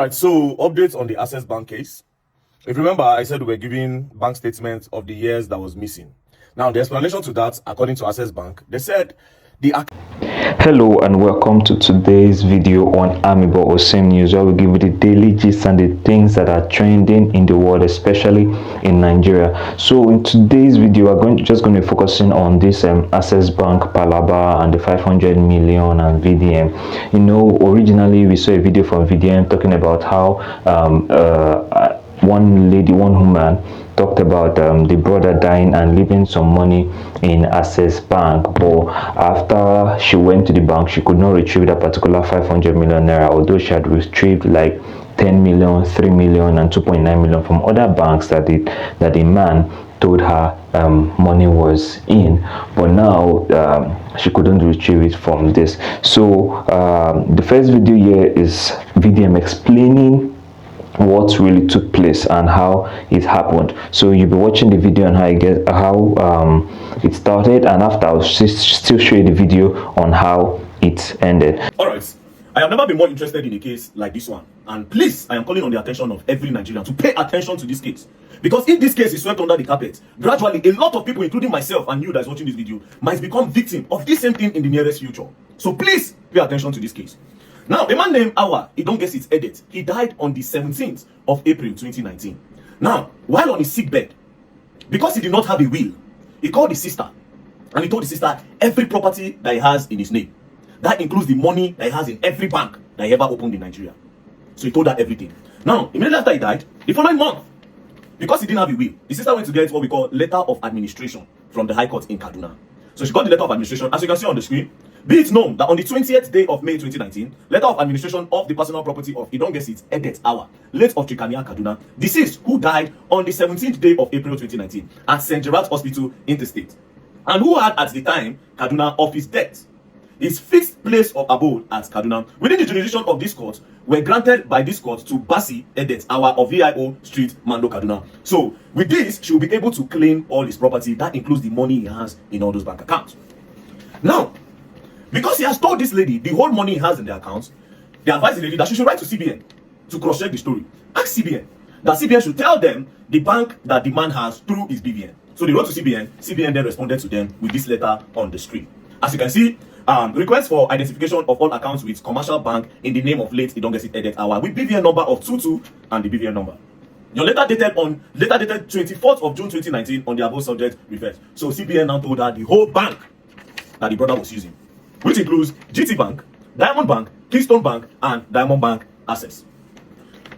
Right, so updates on the Access Bank case. If you remember, I said we were giving bank statements of the years that was missing. Now, the explanation to that, according to Access Bank, they said the Hello and welcome to today's video on Amiibo or Same News, where we give you the daily gist and the things that are trending in the world, especially in Nigeria. So in today's video, we're just going to be focusing on this Access Bank Palaba and the 500 million and VDM. You know, originally we saw a video from VDM talking about how one woman talked about the brother dying and leaving some money in Access Bank, but after she went to the bank, she could not retrieve that particular 500 million naira, although she had retrieved like 10 million, 3 million, and 2.9 million from other banks that the man told her money was in, but now she couldn't retrieve it from this. So the first video here is VDM explaining what really took place and how it happened. So you'll be watching the video on how it started, and after I'll still show you the video on how it ended. All right, I have never been more interested in a case like this one, and please, I am calling on the attention of every Nigerian to pay attention to this case, because if this case is swept under the carpet, gradually a lot of people, including myself and you that is watching this video, might become victim of this same thing in the nearest future. So please pay attention to this case. Now, a man named Awa, he don't guess his edit. He died on the 17th of April 2019. Now, while on his sick bed, because he did not have a will, he called his sister and he told the sister every property that he has in his name. That includes the money that he has in every bank that he ever opened in Nigeria. So he told her everything. Now, immediately after he died, the following month, because he didn't have a will, the sister went to get what we call letter of administration from the High Court in Kaduna. So she got the letter of administration, as you can see on the screen. Be it known that on the 20th day of May 2019, letter of administration of the personal property of Edet Awa, late of Chikania, Kaduna, deceased, who died on the 17th day of April 2019 at St. Gerard's Hospital, Interstate, and who had at the time Kaduna of his death. His fixed place of abode at Kaduna within the jurisdiction of this court were granted by this court to Basi Edet Awa of VIO Street, Mando, Kaduna. So with this, she will be able to claim all his property. That includes the money he has in all those bank accounts. Now, because he has told this lady the whole money he has in the accounts, they advised the lady that she should write to CBN to cross-check the story. Ask CBN that CBN should tell them the bank that the man has through his BVN. So they wrote to CBN. CBN then responded to them with this letter on the screen. As you can see, request for identification of all accounts with commercial bank in the name of late Idongesit Edet Awa with BVN number of 22 and the BVN number. Your letter dated 24th of June 2019 on the above subject refers. So CBN now told her the whole bank that the brother was using, which includes GT Bank, Diamond Bank, Keystone Bank, and Diamond Bank Access,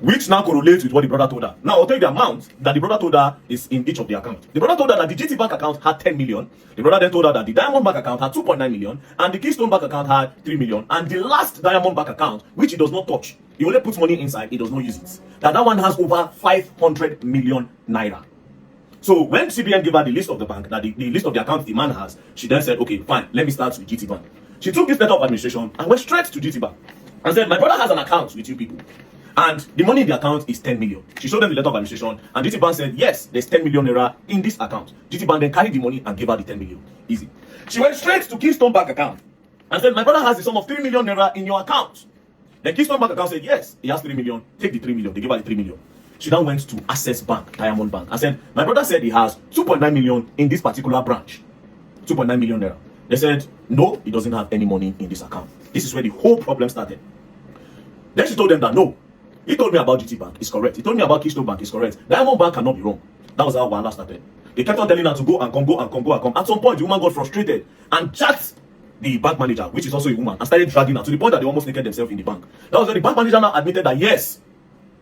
which now correlates with what the brother told her. Now, I'll tell you the amount that the brother told her is in each of the accounts. The brother told her that the GT Bank account had 10 million. The brother then told her that the Diamond Bank account had 2.9 million, and the Keystone Bank account had 3 million. And the last Diamond Bank account, which he does not touch, he only puts money inside, he does not use it, that one has over 500 million naira. So when CBN gave her the list of the bank, that the list of the accounts the man has, she then said, okay, fine, let me start with GT Bank. She took this letter of administration and went straight to GT Bank and said, my brother has an account with you people, and the money in the account is 10 million. She showed them the letter of administration, and GT Bank said, yes, there's 10 million naira in this account. GT Bank then carried the money and gave her the 10 million. Easy. She went straight to Keystone Bank account and said, my brother has the sum of 3 million naira in your account. The Keystone Bank account said, yes, he has 3 million. Take the 3 million. They gave her the 3 million. She now went to Access Bank, Diamond Bank, and said, my brother said he has 2.9 million in this particular branch. 2.9 million naira. They said, no, he doesn't have any money in this account. This is where the whole problem started. Then she told them that, no, he told me about GT Bank, it's correct. He told me about Keystone Bank, it's correct. Diamond Bank cannot be wrong. That was how Wahala started. They kept on telling her to go and come, go and come, go and come. At some point, the woman got frustrated and jacked the bank manager, which is also a woman, and started dragging her to the point that they almost naked themselves in the bank. That was when the bank manager now admitted that, yes,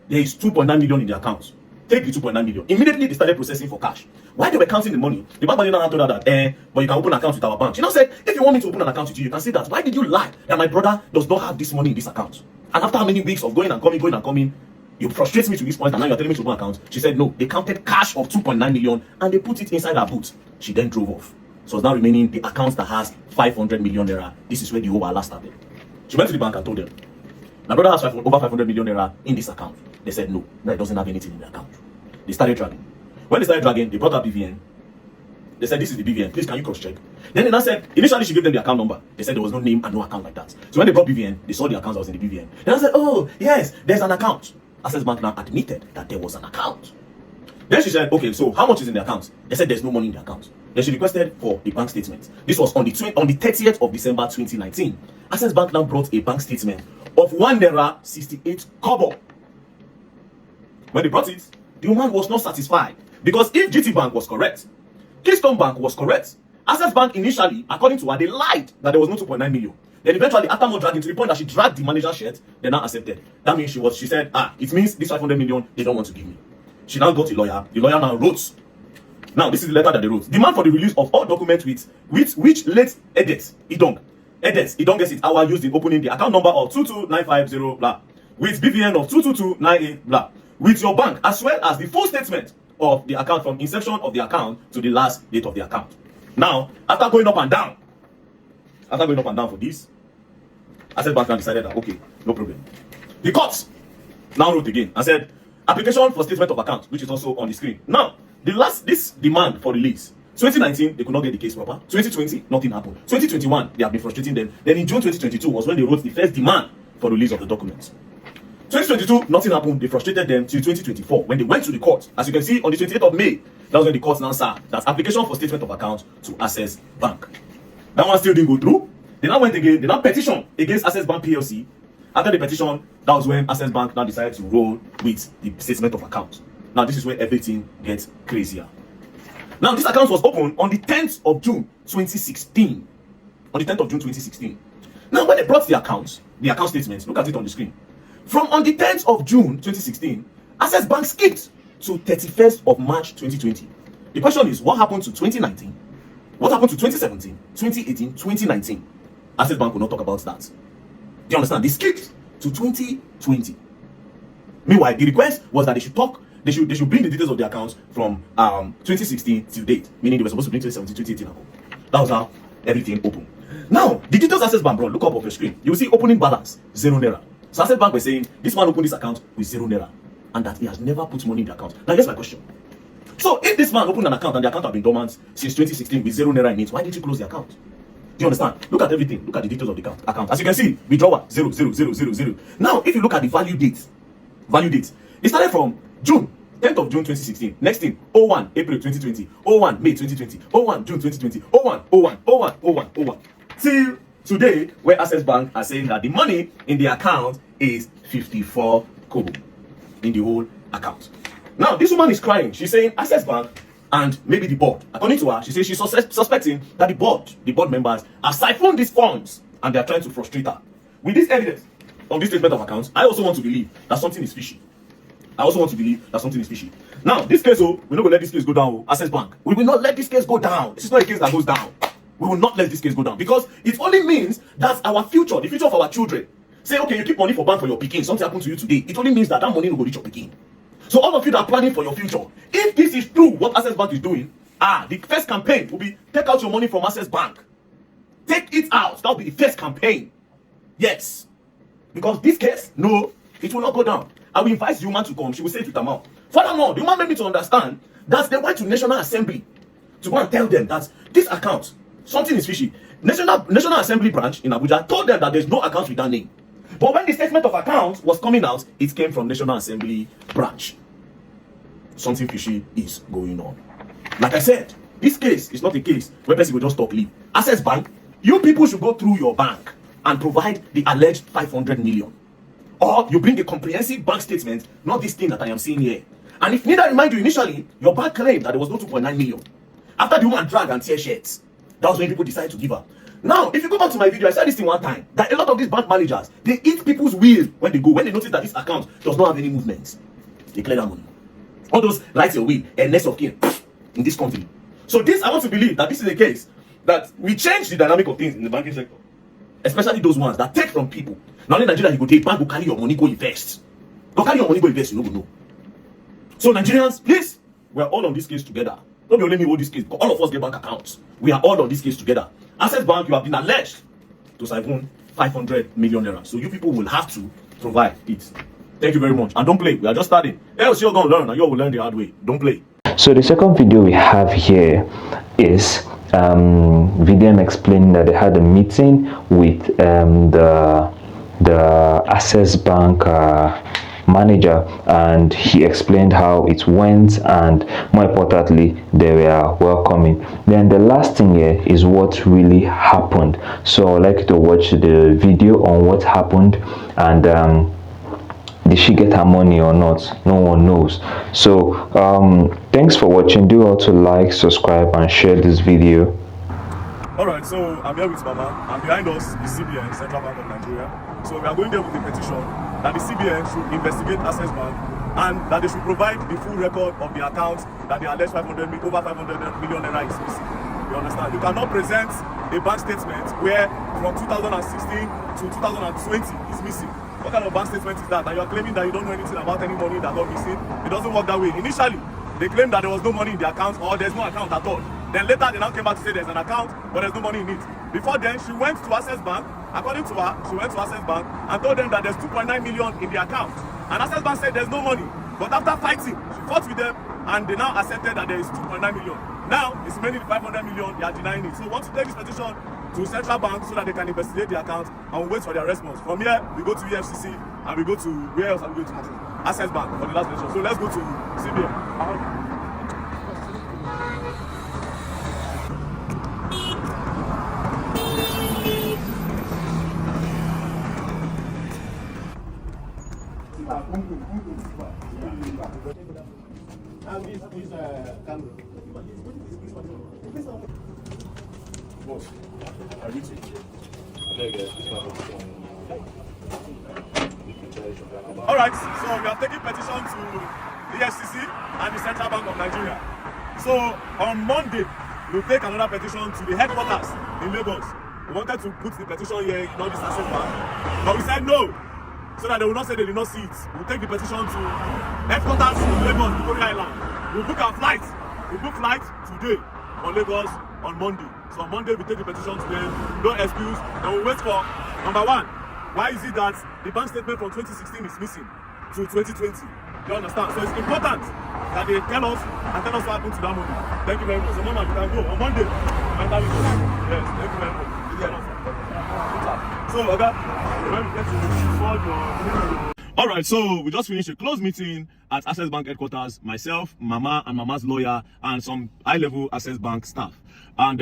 there is 2.9 million in the accounts. Take the 2.9 million. Immediately, they started processing for cash. While they were counting the money, the bank manager now told her that, but you can open accounts with our bank. She now said, if you want me to open an account with you, you can say that. Why did you lie that my brother does not have this money in this account? And after how many weeks of going and coming, you frustrate me to this point, and now you're telling me to open accounts. She said, no, they counted cash of 2.9 million and they put it inside her boot. She then drove off. So it's now remaining the accounts that has 500 million naira. This is where the whole Wahala started. She went to the bank and told them, my brother has over 500 million naira in this account. They said, no, he doesn't have anything in the account. They started dragging. When they started dragging, they brought up BVN. They said, this is the BVN. Please, can you cross-check? Then they now said, initially she gave them the account number. They said there was no name and no account like that. So when they brought BVN, they saw the account that was in the BVN. Then I said, oh, yes, there's an account. Access Bank now admitted that there was an account. Then she said, okay, so how much is in the account? They said there's no money in the account. Then she requested for a bank statement. This was on the 30th of December 2019. Access Bank now brought a bank statement of 1 naira 68 kobo. When they brought it, the woman was not satisfied, because if GT Bank was correct, Keystone Bank was correct, Access Bank initially, according to her, they lied that there was no 2.9 million. Then eventually, after more dragging to the point that she dragged the manager's shirt, they now accepted. That means she said, it means this 500 million they don't want to give me. She now got a lawyer. The lawyer now wrote. Now, this is the letter that they wrote. Demand for the release of all documents with which late Edet Idong gets its hour used in opening the account number of 22950 blah, with BVN of 22298 blah, with your bank, as well as the full statement of the account from inception of the account to the last date of the account. Now, after going up and down for this, Access Bank now decided that, okay, no problem. The court now wrote again and said, application for statement of account, which is also on the screen. Now, this demand for release, 2019, they could not get the case proper. 2020, nothing happened. 2021, they have been frustrating them. Then in June 2022 was when they wrote the first demand for release of the documents. 2022, nothing happened. They frustrated them till 2024 when they went to the court. As you can see, on the 28th of May, that was when the court now said that application for statement of account to Access Bank. That one still didn't go through. They now went again. They now petition against Access Bank PLC. After the petition, that was when Access Bank now decided to roll with the statement of account. Now, this is where everything gets crazier. Now, this account was opened on the 10th of June 2016. On the 10th of June 2016. Now, when they brought the account statements, look at it on the screen. From on the 10th of June 2016, Access Bank skipped to 31st of March 2020. The question is, what happened to 2019? What happened to 2017, 2018, 2019? Access Bank will not talk about that. Do you understand? They skipped to 2020. Meanwhile, the request was that they should bring the details of the accounts from 2016 till date, meaning they were supposed to bring 2017, 2018. That was how everything opened. Now, the details Access Bank brought, look up on your screen. You will see opening balance, 0 naira. So Access Bank was saying, this man opened this account with 0 naira, and that he has never put money in the account. Now, here's my question. So, if this man opened an account and the account had been dormant since 2016 with 0 naira in it, why did you close the account? Do you understand? Look at everything. Look at the details of the account. As you can see, withdrawal 00000. Now, if you look at the value date, it started from June, 10th of June 2016. Next thing, 01 April 2020, 01 May 2020, 01 June 2020, 01 till today, where Access Bank are saying that the money in the account is 54 kobo in the whole account. Now, this woman is crying. She's saying Access Bank and maybe the board. According to her, she says she's suspecting that the board members have siphoned these funds and they are trying to frustrate her. With this evidence of this statement of accounts, I also want to believe that something is fishy. Now, this case, we're not going to let this case go down, Access Bank. We will not let this case go down. This is not a case that goes down. We will not let this case go down, because it only means that our future, the future of our children, say, okay, you keep money for bank for your pikin, something happened to you today, it only means that money will go reach your pikin. So all of you that are planning for your future, if this is true, what Access Bank is doing, the first campaign will be, take out your money from Access Bank. Take it out. That will be the first campaign. Yes. Because this case, no, it will not go down. I will invite the woman to come. She will say it with her mouth. Furthermore, the woman made me to understand that they went to National Assembly to go and tell them that this account, something is fishy. National Assembly branch in Abuja told them that there's no account with that name. But when the statement of account was coming out, it came from National Assembly branch. Something fishy is going on. Like I said, this case is not a case where person will just talk leave. Access Bank, you people should go through your bank and provide the alleged 500 million. Or you bring a comprehensive bank statement, not this thing that I am seeing here. And if neither remind you, initially, your bank claimed that there was no 2.9 million. After the woman dragged and tear shirts, that was when people decided to give her. Now, if you go back to my video, I said this thing one time, that a lot of these bank managers, they eat people's will when they go, when they notice that this account does not have any movements. They clear that money. All those write your will and next of kin in this country. So this, I want to believe that this is the case, that we change the dynamic of things in the banking sector. Especially those ones that take from people. Now in Nigeria, you go take bank, go carry your money, go invest. Go carry your money, go invest, you know. So Nigerians, please, we are all on this case together. Don't be only me hold this case, because all of us get bank accounts. We are all on this case together. Access Bank, you have been alleged to siphon 500 million naira. So you people will have to provide it. Thank you very much. And don't play. We are just starting. Else you're going to learn, and you will learn the hard way. Don't play. So the second video we have here is VDM explained that they had a meeting with the Access Bank manager, and he explained how it went, and more importantly, they were welcoming. Then the last thing here is what really happened. So I'd like you to watch the video on what happened, and did she get her money or not? No one knows. So thanks for watching. Do also like, subscribe, and share this video. Alright, so I'm here with Mama, and behind us is CBN, Central Bank of Nigeria. So we are going there with a petition that the CBN should investigate Access Bank, and that they should provide the full record of the accounts that the alleged over 500 million naira is missing. You understand? You cannot present a bank statement where from 2016 to 2020 is missing. What kind of bank statement is that? And you are claiming that you don't know anything about any money that got missing? It doesn't work that way. Initially, they claimed that there was no money in the account, or there's no account at all. Then later they now came back to say there's an account, but there's no money in it. Before then, she went to Access Bank. According to her, she went to Access Bank and told them that there's 2.9 million in the account. And Access Bank said there's no money. But after fighting, she fought with them, and they now accepted that there is 2.9 million. Now, it's remaining 500 million, they are denying it. So we want to take this petition to Central Bank so that they can investigate the account, and we'll wait for their response. From here, we go to EFCC, and we go to, where else are we going to? Access Bank for the last petition. So let's go to CBN. Boss, I read it. Alright, so we are taking petition to the EFCC and the Central Bank of Nigeria. So on Monday, we'll take another petition to the headquarters in Lagos. We wanted to put the petition here in all this Access Bank, but we said no, so that they will not say they did not see it. We'll take the petition to headquarters in Lagos, Victoria Island. We'll book our flight. We'll book flight today on Lagos on Monday. So on Monday, we take the petition to them, no excuse, and we'll wait for, number one, why is it that the bank statement from 2016 is missing to 2020? You understand? So it's important that they tell us what happened to that money. Thank you very much. So Mama, you can go on Monday. Yes, thank you very much. So, okay, when we get to solve your... Alright, so we just finished a closed meeting at Access Bank headquarters, myself, Mama, and Mama's lawyer, and some high-level Access Bank staff. And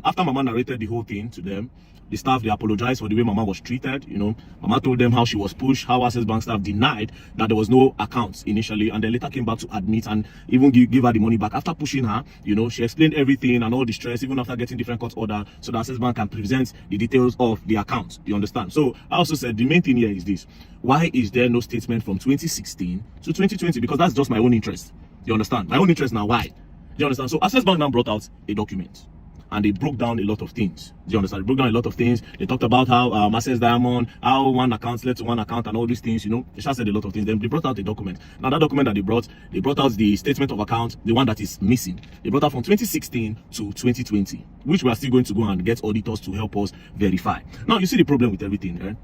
after Mama narrated the whole thing to them, the staff, they apologized for the way Mama was treated. You know, Mama told them how she was pushed, how Access Bank staff denied that there was no accounts initially, and then later came back to admit and even give her the money back. After pushing her, you know, she explained everything and all the stress, even after getting different court order, so that Access Bank can present the details of the account. You understand? So I also said the main thing here is this: why is there no statement from 2016 to 2020? Because that's just my own interest. You understand? My own interest now. Why? You understand? So Access Bank now brought out a document, and they broke down a lot of things. Do you understand? They broke down a lot of things. They talked about how Access Diamond, how one account led to one account, and all these things. You know, they just said a lot of things. Then they brought out a document. Now that document that they brought out the statement of account, the one that is missing. They brought out from 2016 to 2020, which we are still going to go and get auditors to help us verify. Now you see the problem with everything, right?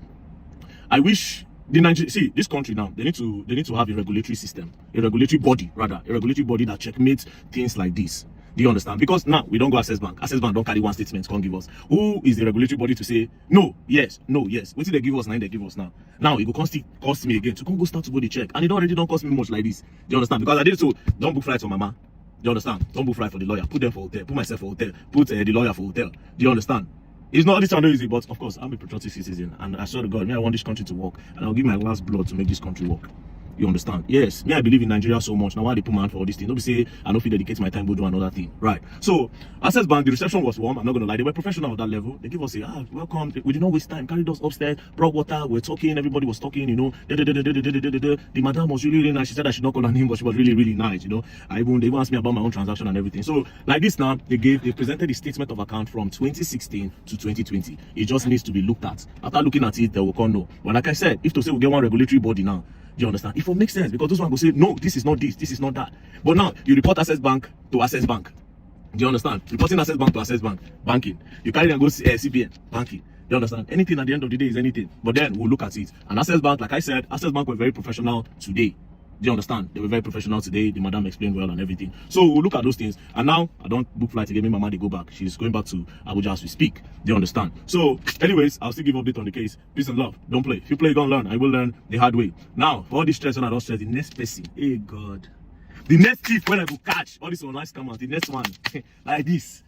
I wish see this country now, they need to have a regulatory system, a regulatory body that checkmates things like this. Do you understand? Because now we don't go Access Bank. Access Bank don't carry one statement, can't give us. Who is the regulatory body to say no, yes, no, yes? What did they give us now? They give us now. Now it will cost me again to go start to go the check, and it already don't cost me much like this. Do you understand? Because I did so. Don't book flights for Mama. Do you understand? Don't book flight for the lawyer. Put them for hotel. Put myself for hotel. Put the lawyer for hotel. Do you understand? It's not this easy, but of course I'm a patriotic citizen, and I swear to God, me, I want this country to work, and I'll give my last blood to make this country work. You understand? Yes, me, I believe in Nigeria so much. Now why they put my hand for all this thing? Don't be say I don't feel dedicate my time to do another thing, right? So Access Bank, the reception was warm. I'm not gonna lie, they were professional at that level. They give us a welcome. We did not waste time. Carried us upstairs, brought water. We're talking. Everybody was talking. You know, the madam was really nice. She said I should not call her name, but she was really nice. You know, they even asked me about my own transaction and everything. So like this now, they presented the statement of account from 2016 to 2020. It just needs to be looked at. After looking at it, they will come know. But like I said, if to say we get one regulatory body now. Do you understand? It will make sense, because those one will say, no, this is not this is not that. But now you report Access Bank to Access Bank. Do you understand? Reporting Access Bank to Access Bank, banking. You carry and go CBN, banking. Do you understand? Anything at the end of the day is anything. But then we'll look at it. And Access Bank, like I said, Access Bank were very professional today. Do you understand? They were very professional today. The madam explained well and everything. So we'll look at those things. And now I don't book flight again. Me, mama, they go back. She's going back to Abuja as we speak. Do you understand? So, anyways, I'll still give update on the case. Peace and love. Don't play. If you play, you're gonna learn. I will learn the hard way. Now, for all this stress and I don't stress, the next person. Hey God. The next thief when I go catch all these online scammers, the next one. Like this.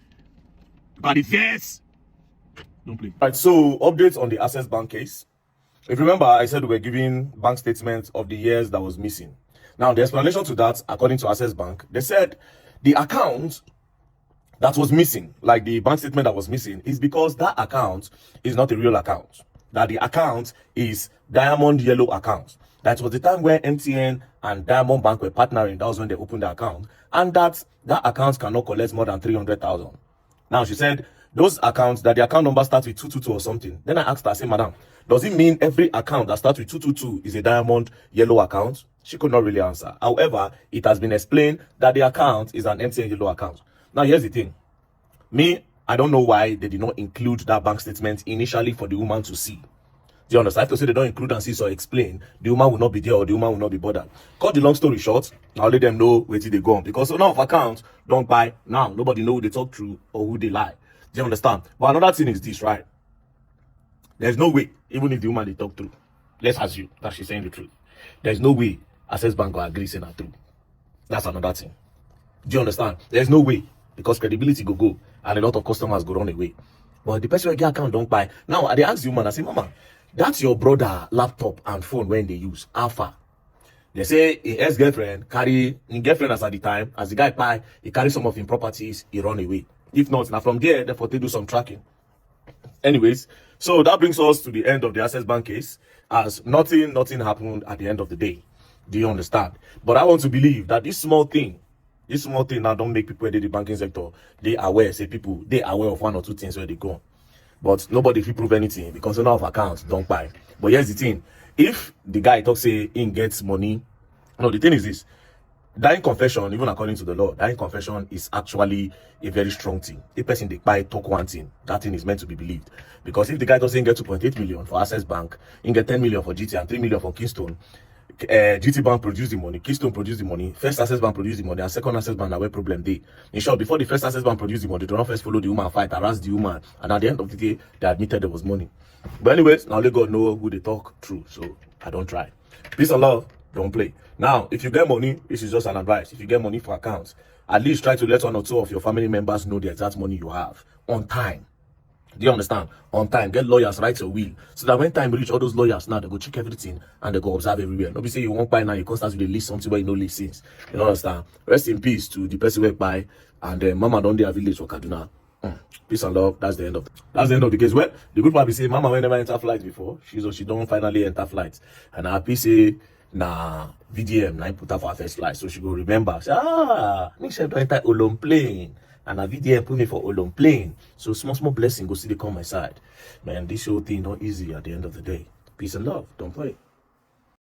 But the first. Don't play. Right, so updates on the Access Bank case. If you remember, I said we were giving bank statements of the years that was missing. Now, the explanation to that, according to Access Bank, they said the account that was missing, like the bank statement that was missing, is because that account is not a real account. That the account is Diamond Yellow account. That was the time where MTN and Diamond Bank were partnering. That was when they opened the account. And that account cannot collect more than 300,000. Now, she said, those accounts, that the account number starts with 222 or something. Then I asked her, I said, madam, does it mean every account that starts with 222 is a Diamond Yellow account? She could not really answer. However, it has been explained that the account is an MTN Yellow account. Now, here's the thing. Me, I don't know why they did not include that bank statement initially for the woman to see. Do you understand? If they say they don't include and see or explain, the woman will not be there or the woman will not be bothered. Cut the long story short, I'll let them know where they go on. Because so now of accounts don't buy now. Nobody know who they talk through or who they lie. Do you understand? But another thing is this, right? There's no way, even if the woman they talk through, let's assume that she's saying the truth. There's no way Access Bank will agree saying her truth. That's another thing. Do you understand? There's no way, because credibility go and a lot of customers go run away. But the person who get account don't buy. Now they ask the woman, I say, mama, that's your brother laptop and phone when they use Alpha. They say his ex-girlfriend carry his girlfriend as at the time, as the guy buy, he carry some of his properties, he run away. If not, now from there, therefore they do some tracking. Anyways, so that brings us to the end of the Access Bank case, as nothing happened at the end of the day. Do you understand? But I want to believe that this small thing now don't make people in the banking sector, they aware, say people, they aware of one or two things where they go. But nobody will prove anything because a lot of accounts don't buy. But here's the thing. If the guy talks say he gets money, no, the thing is this. Dying confession, even according to the law, dying confession is actually a very strong thing. If person they buy talk one thing, that thing is meant to be believed. Because if the guy doesn't get 2.8 million for Access Bank, he get 10 million for GT and 3 million for Keystone, GT Bank produce the money, Keystone produce the money, first Access Bank produce the money, and second Access Bank, now where problem day. In short, before the first Access Bank produce the money, they don't first follow the woman fight, harass the woman, and at the end of the day, they admitted there was money. But anyways, now let God know who they talk through, so I don't try. Peace and love, don't play. Now, if you get money, this is just an advice. If you get money for accounts, at least try to let one or two of your family members know the exact money you have on time. Do you understand? On time. Get lawyers, write your will. So that when time reach, all those lawyers now, they go check everything and they go observe everywhere. Nobody say you won't buy now, you constantly list something where you know list since. You don't understand? Rest in peace to the person who buy and Mama don't their village for Kaduna. Peace and love. That's the end of the case. Well, the good part be say Mama will never enter flight before. She don't finally enter flight. And happy say VDM now put her for her first flight. So she go remember. Say, make sure don't enter Olom plane. And a VDM put me for Olom plane. So small blessing go see they come my side. Man, this whole thing not easy at the end of the day. Peace and love. Don't play.